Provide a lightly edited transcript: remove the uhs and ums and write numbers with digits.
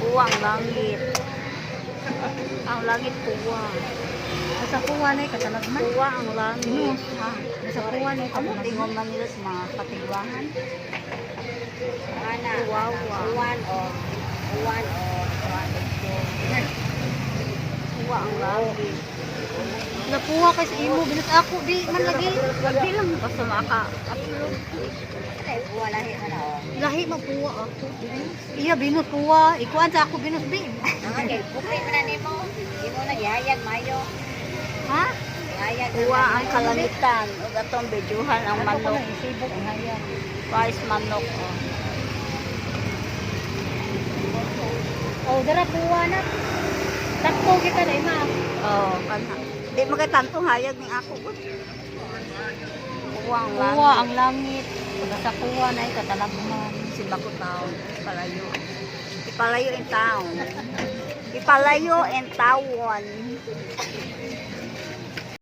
Puwa ang langit. Ang langit puwa. Sa puwa na katalagman. Puwa ang langit. Ha? Sa puwa na Amo tingon man nila sa mga katigwahan. Ana, Puwawa. uwan o Puwa ang langit. Napuwa kay sa imo binus ako di man lagi. Lagi lang basta maka-upload. ay uwan lahi man o. Lahi mapuwa ako. Iya binus puwa. Ikuan sa ako binus din. Okay, bukay man na nimo. Imo na yayag mayo. Ha? Yayag Puwa ang kalangitan. O gatong bedyuhan ang Ano ko manok. lang isibok ang hayan. Rice manok. Oh. Oh, dara puwa na. Takpo kita na ima. Oh, kana. Di magkatantong hayag ni ako. Good. Puwa ang langit. Puwa ang langit. Pagka sa puwa na katalagman. Simba ko taon. Ipalayo. Ipalayo in town. Ipalayo in town.